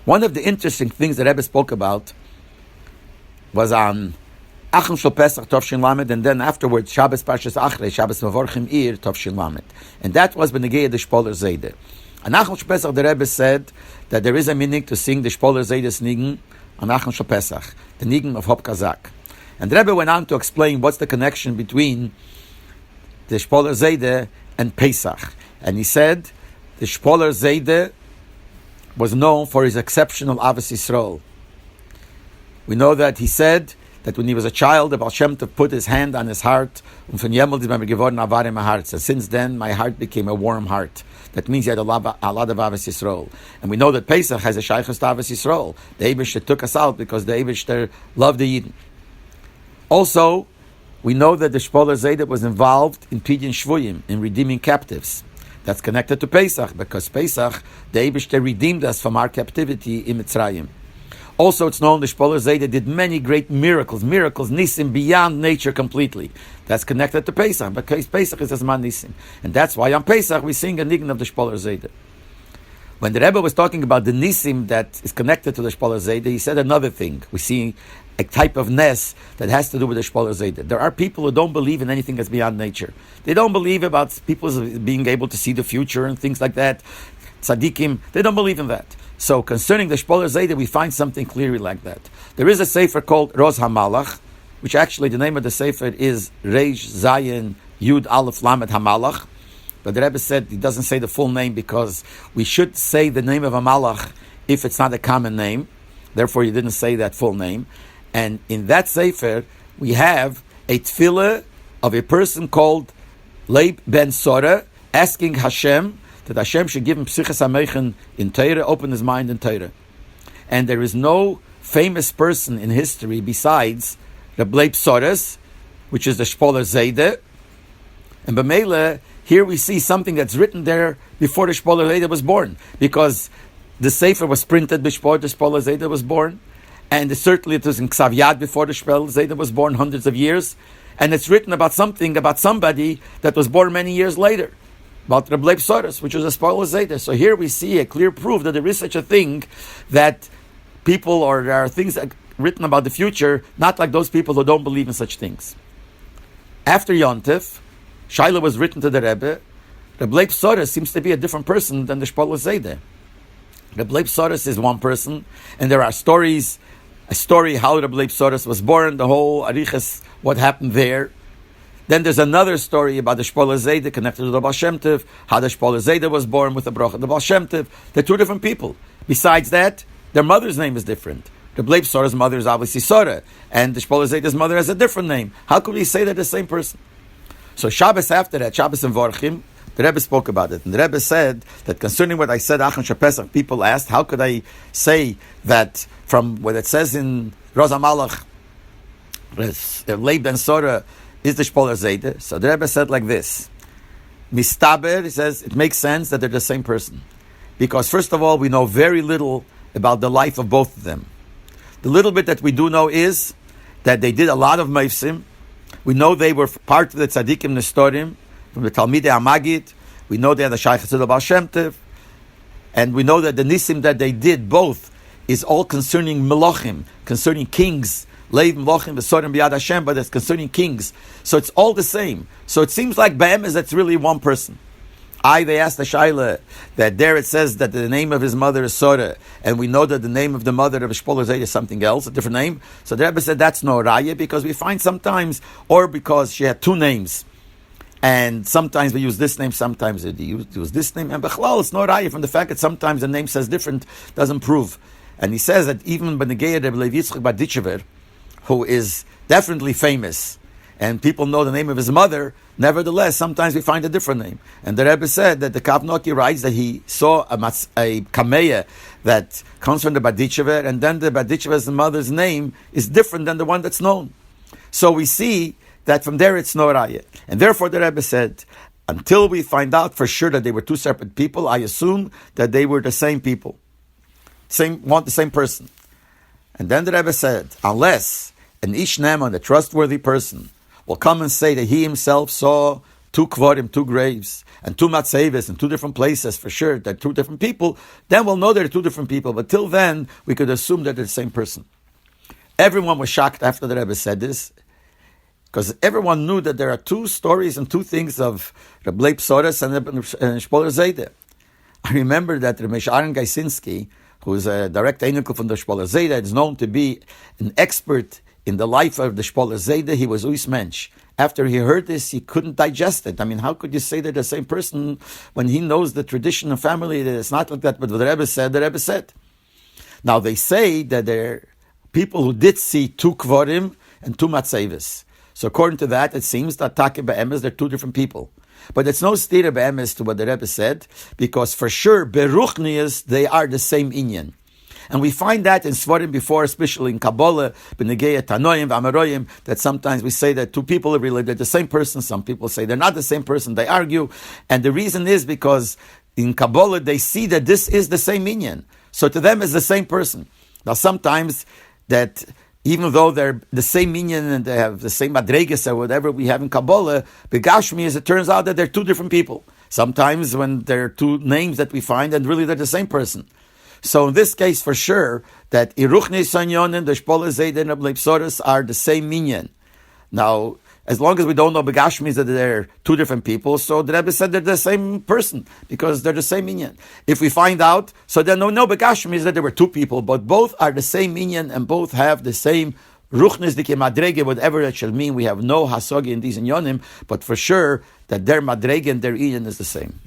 One of the interesting things that Rebbe spoke about was on Achim Shel Pesach Tovshin Lamed, and then afterwards Shabbos Parshas Achrei, Shabbos Mevorchim Ir Tovshin Lamed, and that was Benegei the Shpoller Zaideh. On Achim Shel Pesach, the Rebbe said that there is a meaning to sing the Shpoller Zaideh's nigun on Achim Shel Pesach, the nigun of Hop Kazak. And the Rebbe went on to explain what's the connection between the Shpoller Zaideh and Pesach. And he said the Shpoller Zaideh was known for his exceptional Avos Yisrael. We know that he said that when he was a child, the Baal Shem Tov put his hand on his heart, and since then my heart became a warm heart. That means he had a lot of Avos Yisrael. And we know that Pesach has a Shaychus to Avos Yisrael. The Eibishter took us out because the Eibishter loved the Yidden. Also, we know that the Shpoller Zaideh was involved in Pidyon Shvuyim, in redeeming captives. That's connected to Pesach, because Pesach, the Eibishter redeemed us from our captivity in Mitzrayim. Also, it's known the Shpoller Zaideh did many great miracles, nisim, beyond nature completely. That's connected to Pesach, because Pesach is Azman Nisim. And that's why on Pesach we sing a nigun of the Shpoller Zaideh. When the Rebbe was talking about the nisim that is connected to the Shpoller Zaideh, he said another thing. We see a type of nes that has to do with the Shpoller Zaideh. There are people who don't believe in anything that's beyond nature. They don't believe about people being able to see the future and things like that. Tzaddikim, they don't believe in that. So concerning the Shpoller Zaideh, we find something clearly like that. There is a sefer called Roz HaMalach, which actually the name of the sefer is Reish Zayin Yud Aleph Lamed HaMalach. But the Rebbe said he doesn't say the full name because we should say the name of a malach if it's not a common name. Therefore, he didn't say that full name. And in that sefer, we have a tefillah of a person called Leib ben Sara asking Hashem that Hashem should give him psichas hamechen in Torah, open his mind in Torah. And there is no famous person in history besides Rabbi Leibel Schapiro, which is the Shpoller Zaideh. And b'meila, here we see something that's written there before the Shpoller Zaideh was born, because the sefer was printed before the Shpoller Zaideh was born, and certainly it was in Ksav Yad before the Shpoller Zaideh was born, hundreds of years, and it's written about something, about somebody that was born many years later, about Rabbi Leibel Schapiro, which was a Shpoller Zaideh. So here we see a clear proof that there is such a thing, that people, or there are things written about the future, not like those people who don't believe in such things. After Yontif, Shaila was written to the Rebbe. Rabbi Leibel Schapiro seems to be a different person than the Shpoller Zaideh. Rabbi Leibel Schapiro is one person, and there are stories, a story how Rabbi Leibel Schapiro was born, the whole Arichas, what happened there. Then there's another story about the Shpoller Zaideh connected to the Baal Shem Tov, how the Shpoller Zaideh was born with the bracha of the Baal Shem Tov. They're two different people. Besides that, their mother's name is different. The Leib Sora's mother is obviously Sara, and the Shpoller Zaideh's mother has a different name. How could we say they're the same person? So Shabbos after that, Shabbos and Vorchim, the Rebbe spoke about it. And the Rebbe said that concerning what I said, Achim Shel Pesach, people asked, how could I say that from what it says in Roz HaMalach, Leib ben Sara is the Shpoller Zaideh? So the Rebbe said like this. Mistaber, he says, it makes sense that they're the same person. Because first of all, we know very little about the life of both of them. The little bit that we do know is that they did a lot of meifsim. We know they were part of the Tzaddikim Nestorim, from the Talmidei HaMagid. We know they had the Shaychus to the Baal Shem Tov. And we know that the nisim that they did both is all concerning Melochim, concerning kings. Leib Melochim, Besorim B'yad Hashem, but it's concerning kings. So it's all the same. So it seems like Be'emes, that's really one person. They asked the Shaila that there it says that the name of his mother is Sara, and we know that the name of the mother of Shpoller Zaideh is something else, a different name. So the Rebbe said that's no raya, because we find sometimes, or because she had two names, and sometimes we use this name, sometimes we use this name, and Bechlal, it's no raya from the fact that sometimes the name says different, doesn't prove. And he says that even Benegei Rebbe Levi Yitzchak, who is definitely famous, and people know the name of his mother, nevertheless, sometimes we find a different name. And the Rebbe said that the Kavnoki writes that he saw a kameya that comes from the Badichever, and then the Badichever's mother's name is different than the one that's known. So we see that from there it's no raya. And therefore the Rebbe said, until we find out for sure that they were two separate people, I assume that they were the same people. The same person. And then the Rebbe said, unless an Ish Neman, a trustworthy person, will come and say that he himself saw two kvorim, two graves, and two matzeves in two different places, for sure, they're two different people, then we'll know they're two different people. But till then, we could assume that they're the same person. Everyone was shocked after the Rebbe said this, because everyone knew that there are two stories and two things of Rabbi Leibel Schapiro and Shpoller Zaideh. I remember that Rebbe Aaron Gaisinski, who is a direct einkel from the Shpoller Zaideh, is known to be an expert in the life of the Shpoller Zaideh. He was Uis Mensch. After he heard this, he couldn't digest it. I mean, how could you say they're the same person when he knows the tradition of family? That it's not like that, but what the Rebbe said. Now, they say that there are people who did see two kvorim and two matzeves. So according to that, it seems that Take Be'emes, they're two different people. But it's no stira Be'emes to what the Rebbe said, because for sure, Beruchnias, they are the same inyan. And we find that in Svarim before, especially in Kabbalah, B'Negei Tanoim, V'Amaroyim, that sometimes we say that two people are related, they're the same person. Some people say they're not the same person, they argue. And the reason is because in Kabbalah, they see that this is the same inyan. So to them, it's the same person. Now sometimes that even though they're the same minyan and they have the same madreges or whatever we have in Kabbalah, Begashmi, as it turns out that they're two different people. Sometimes when there are two names that we find, and really they're the same person. So in this case, for sure, that Iruchne Sanyonen, the Shpoller Zaideh and Rabbi Leibel Schapiro are the same minyan. Now, as long as we don't know Begashmi that they're two different people, so the Rebbe said they're the same person, because they're the same minyan. If we find out, so then no Begashmi that there were two people, but both are the same minyan and both have the same Ruchnes dike madrege, whatever that shall mean. We have no hasogi in these inyonim, but for sure that their madrege and their inyan is the same.